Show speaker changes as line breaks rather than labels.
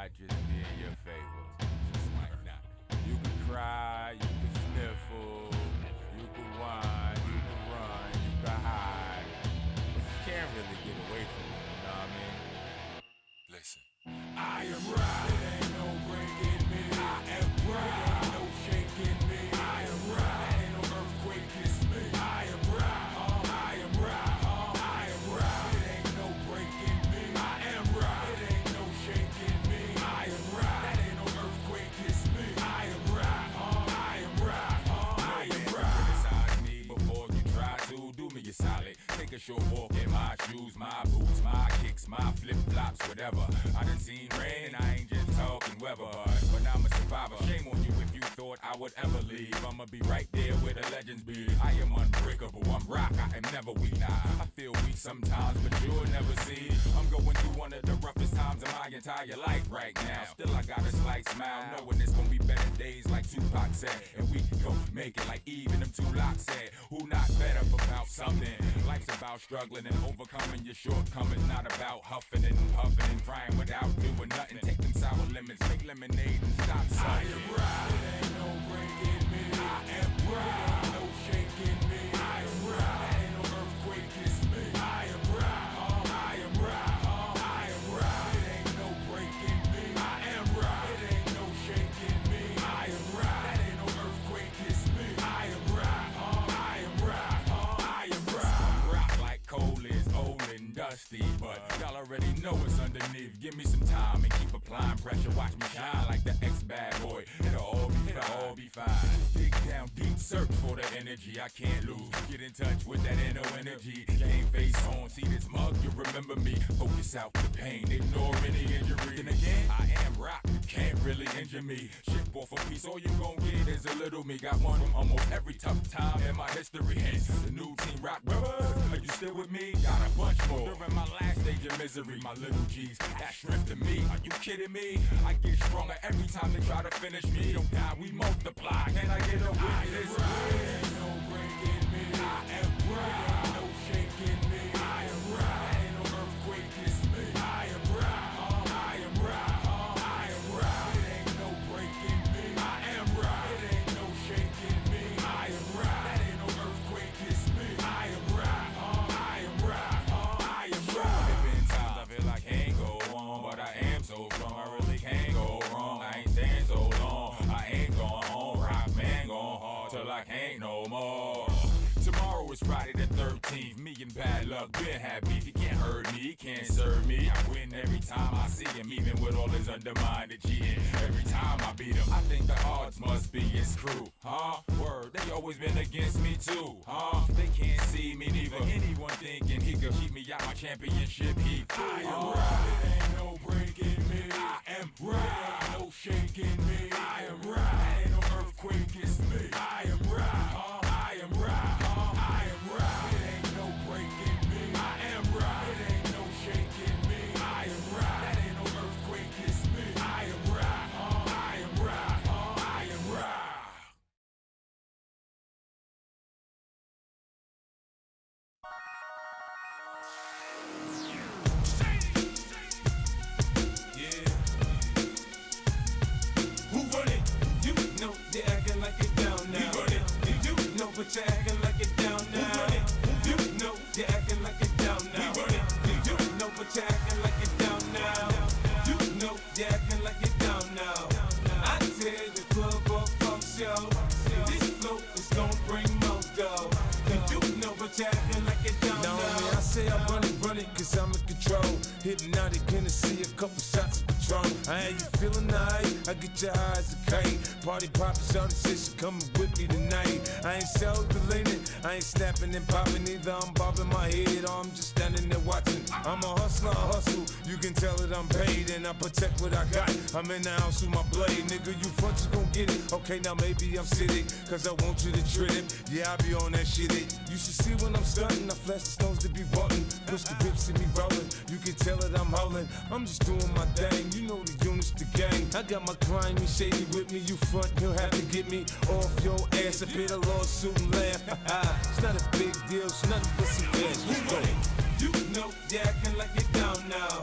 might just be in your favor. Just might not. You can cry, you can sniffle, you can whine, you can run, you can hide. But you can't really get away from it, you know what I mean? Listen. I am right. It ain't no breaking me. I am right. It ain't no shaking me. I am right. Ain't no earthquake, it's me. I am right. I am right. I am right. It ain't no breaking me. I am right. It ain't no shaking me. I am right. That ain't no earthquake, it's me. I am right. I am right. I am right. Criticize me before you try to do me a solid. Take a short walk in my shoes, my boots, my kicks, my flip-flops, whatever. I done seen rain and I ain't just talking weather, but I'm a survivor. Shame on you if you thought I would ever leave. I'ma be right there where the legends be. I am unbreakable, I'm rock, I am never weak. I feel weak sometimes, but you'll never see. I'm going through one of the roughest times of my entire life right now. Still I got a slight smile, knowing it's gonna be better days like Tupac said. And we gon' make it like even them two locks said. Who not better about something? Life's about struggling and overcoming your shortcomings, not about huffing and puffing and crying without doing nothing. Take them sour lemons, make lemonade and stop sucking. I am right, it ain't no breaking me. I am right, ain't no shaking me. I am right, ain't no earthquake, it's me. I am right, I am right, I am right. It ain't no breaking me. I am right, it ain't no shaking me. I am right, that ain't no earthquake, it's me. I am right, I am right, I am right. I'm rock like coal is old and dusty, but y'all already know it's underneath. Give me some time and keep applying pressure. Watch me shine like the ex-bad boy. It'll all be fine. Dig down deep, search for the energy I can't lose. Get in touch with that inner energy. Game face on, see this mug, you remember me. Focus out the pain, ignore any injury. Then again, I am rock, you can't really injure me. Ship off a piece, all you gon' get is a little me. Got one from almost every tough time in my history. Hence, the new team rock brothers. Are you still with me? Got a bunch more. During my last stage of misery, my little G's, that's strength to me. Are you kidding me? I get stronger every time they try to finish me. Don't die, we multiply. Can I get a witness? Ain't no breaking me. I am right. Ain't no shaking me. I am right. Ain't no earthquake, it's me. I am right. I am right. I am right. It ain't no breaking me. I am right. It ain't no shaking me. I am right. That ain't no earthquake, it's me. I am right. I am right. I am right. There been times I feel like I can't go on, but I am so strong. I really can't go wrong. I ain't staying so long. I ain't going home. Rock man going hard till I can't no more. Tomorrow is Friday the 13th. Me and bad luck been had beef. He can't hurt me, he can't serve me. I win every time I see him, even with all his undermined cheating. Every time I beat him, I think the odds must be his crew. Huh? Word, they always been against me too. Huh? They can't see me neither. Anyone thinking he could keep me out my championship heat. I am right. It ain't no breaking me. I am right. Ain't no shaking me. I am right. Ain't no earthquake, it's me. I am right. I am right. I am right. It ain't no breaking me. I am right. It ain't no shaking me. I am right. That ain't no earthquake, it's me. I am right. I am right. I am right.
Yeah. Who run it? You know they acting like it down now. We run it. You know but you acting like it down now. Who run it? You know they acting like it down now. We run it. You know but you acting like it down now. You know they acting like it down now. I tear the club up from show. This flow is gon' bring more dough. You know but you acting like it down now.
I say I run it, cause I'm in control. Hypnotic Hennessy, a couple shots of Patron. I ain't you feeling nice, I get your eyes a kite. Party poppin', shawty say she coming with me tonight. I ain't self-deleting, I ain't snapping and popping either. I'm bobbing my head or I'm just standing there watching. I'm a hustler, I hustle, you can tell that I'm paid. And I protect what I got, I'm in the house with my blade. Nigga, you front, you gon' get it. Okay, now maybe I'm sitting, cause I want you to trip it. Yeah, I be on that shit it. You should see when I'm stunting, I flash the stones to be button. Push the whips, see me rolling, you can tell that I'm howling. I'm just doing my thing, you know the units, the gang. I got my crime, you shady with me, you front, you'll have to get me off your ass. A bit of lawsuit and laugh, it's not a big deal, it's nothing but some cash. Let's go.
You know they acting like it down now.